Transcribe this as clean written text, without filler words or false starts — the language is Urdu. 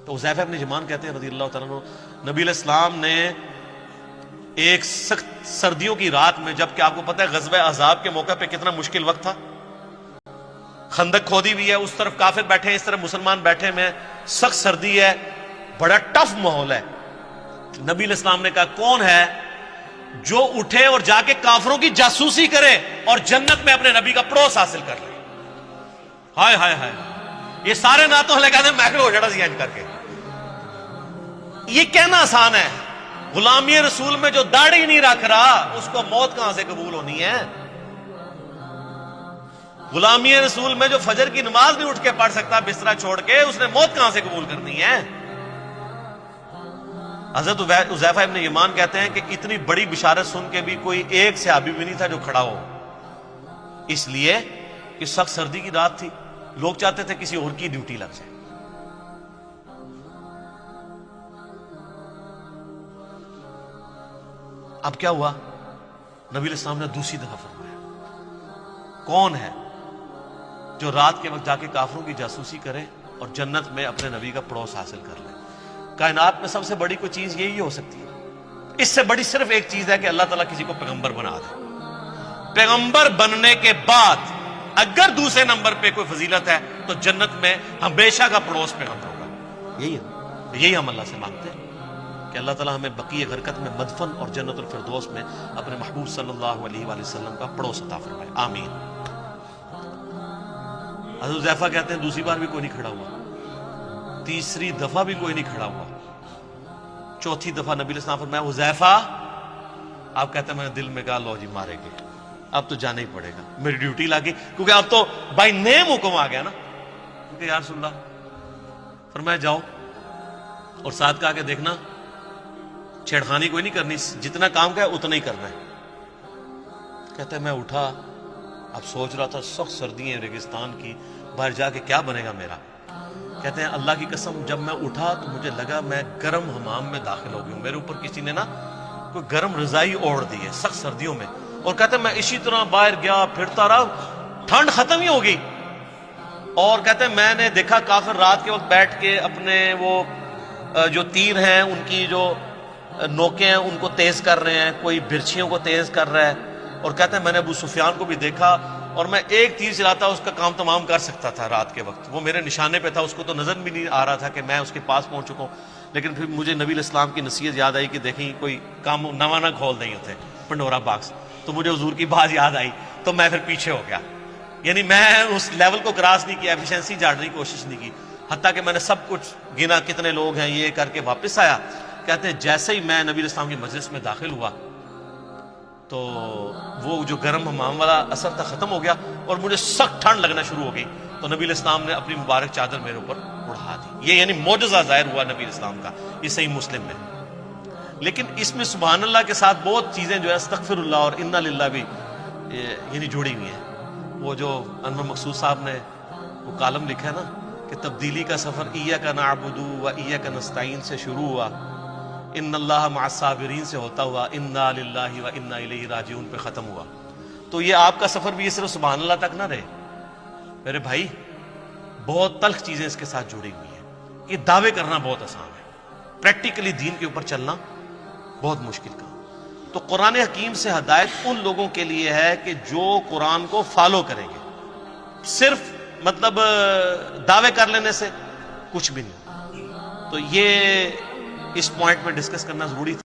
تو حذیفہ ابن یمان کہتے ہیں رضی اللہ تعالیٰ عنہ، نبی علیہ السلام نے ایک سخت سردیوں کی رات میں، جبکہ آپ کو پتہ ہے غزوہ احزاب کے موقع پہ کتنا مشکل وقت تھا، خندق کھودی ہوئی ہے، اس طرف کافر بیٹھے ہیں، اس طرف مسلمان بیٹھے ہیں، سخت سردی ہے، بڑا ٹف ماحول ہے. نبی علیہ السلام نے کہا کون ہے جو اٹھے اور جا کے کافروں کی جاسوسی کرے اور جنت میں اپنے نبی کا پڑوس حاصل کر لے. ہائے ہائے ہائے، یہ سارے ناتوں لے کہتے ہیں محکل ہو جڑا سی کر کے. یہ کہنا آسان ہے، غلامی رسول میں جو داڑھی نہیں رکھ رہا اس کو موت کہاں سے قبول ہونی ہے؟ غلامی رسول میں جو فجر کی نماز نہیں اٹھ کے پڑھ سکتا بستر چھوڑ کے، اس نے موت کہاں سے قبول کرنی ہے؟ حضرت حذیفہ ابن یمان کہتے ہیں کہ اتنی بڑی بشارت سن کے بھی کوئی ایک صحابی بھی نہیں تھا جو کھڑا ہو، اس لیے کہ سخت سردی کی رات تھی، لوگ چاہتے تھے کسی اور کی ڈیوٹی لگ جائے. اب کیا ہوا؟ نبی علیہ السلام نے دوسری دفعہ فرمایا کون ہے جو رات کے وقت جا کے کافروں کی جاسوسی کرے اور جنت میں اپنے نبی کا پڑوس حاصل کر لے. کائنات میں سب سے بڑی کوئی چیز یہی ہو سکتی ہے. اس سے بڑی صرف ایک چیز ہے کہ اللہ تعالیٰ کسی کو پیغمبر بنا دے. پیغمبر بننے کے بعد اگر دوسرے نمبر پہ کوئی فضیلت ہے تو جنت میں ہمیشہ کا پڑوس پیغمبر ہوگا. یہی ہم اللہ سے مانگتے ہیں کہ اللہ تعالیٰ ہمیں بقیہ غرقت میں مدفن اور جنت الفردوس میں اپنے محبوب صلی اللہ علیہ وآلہ وسلم کا پڑوس عطا فرمائے. آمین. حضرت حذیفہ کہتے ہیں دوسری بار بھی کوئی نہیں کھڑا ہوا، تیسری دفعہ بھی کوئی نہیں کھڑا ہوا، چوتھی دفعہ نبی علیہ السلام فرمایا حذیفہ. آپ کہتے ہیں میں نے دل میں کہا لو جی مارے گے، اب تو جانا ہی پڑے گا، میری ڈیوٹی لگی، کیونکہ اب تو بائی نیم حکم آ گیا نا. کیونکہ یا رسول اللہ، فرمایا جاؤ، اور ساتھ کہا کہ دیکھنا چھیڑخانی کوئی نہیں کرنی، جتنا کام کا ہے اتنا ہی کرنا ہے. کہتے ہیں میں اٹھا، اب سوچ رہا تھا سخت سردی ہے ریگستان کی، باہر جا کے کیا بنے گا میرا. کہتے ہیں اللہ کی قسم جب میں اٹھا تو مجھے لگا میں گرم حمام میں داخل ہو گیا ہوں. میرے اوپر کسی نے نا کوئی گرم رضائی اوڑھ دی ہے سخت سردیوں میں. اور کہتے ہیں میں اسی طرح باہر گیا پھرتا رہا، ٹھنڈ ختم ہی ہو گئی. اور کہتے ہیں میں نے دیکھا کافر رات کے وقت بیٹھ کے اپنے وہ جو تیر ہیں ان کی جو نوکیں ہیں ان کو تیز کر رہے ہیں، کوئی برچھیوں کو تیز کر رہا ہے. اور کہتے ہیں میں نے ابو سفیان کو بھی دیکھا، اور میں ایک تیر چلاتا اس کا کام تمام کر سکتا تھا رات کے وقت. وہ میرے نشانے پہ تھا، اس کو تو نظر بھی نہیں آ رہا تھا کہ میں اس کے پاس پہنچ چکا ہوں. لیکن پھر مجھے نبی علیہ السلام کی نصیحت یاد آئی کہ دیکھیں کوئی کام نواں نہ کھول دیں ہوتے پنڈورا باکس. تو مجھے حضور کی بات یاد آئی تو میں پھر پیچھے ہو گیا. یعنی میں اس لیول کو کراس نہیں کیا، ایفیشنسی جھاڑنے کی کوشش نہیں کی، حتیٰ کہ میں نے سب کچھ گنا کتنے لوگ ہیں یہ کر کے واپس آیا. کہتے ہیں جیسے ہی میں نبی علیہ السلام کی مجلس میں داخل ہوا تو وہ جو گرم حمام والا اثر تھا ختم ہو گیا اور مجھے سخت ٹھنڈ لگنا شروع ہو گئی. تو نبی علیہ السلام نے اپنی مبارک چادر میرے اوپر اڑا دی. یہ یعنی معجزہ ظاہر ہوا نبی علیہ السلام کا، یہ صحیح مسلم میں. لیکن اس میں سبحان اللہ کے ساتھ بہت چیزیں جو ہے استغفر اللہ اور انا للہ بھی یعنی جڑی ہوئی ہیں. وہ جو انور مقصود صاحب نے وہ کالم لکھا ہے نا کہ تبدیلی کا سفر ایاک نعبد و ایاک نستعین سے شروع ہوا، ان اللہ مع الصابرین سے ہوتا ہوا انا للہ و انا الیہ راجعون پہ ختم ہوا. تو یہ آپ کا سفر بھی یہ صرف سبحان اللہ تک نہ رہے میرے بھائی، بہت تلخ چیزیں اس کے ساتھ جڑی ہوئی ہیں. یہ دعوے کرنا بہت آسان ہے، پریکٹیکلی دین کے اوپر چلنا بہت مشکل کام. تو قرآن حکیم سے ہدایت ان لوگوں کے لیے ہے کہ جو قرآن کو فالو کریں گے. صرف مطلب دعوے کر لینے سے کچھ بھی نہیں. تو یہ اس پوائنٹ میں ڈسکس کرنا ضروری تھا.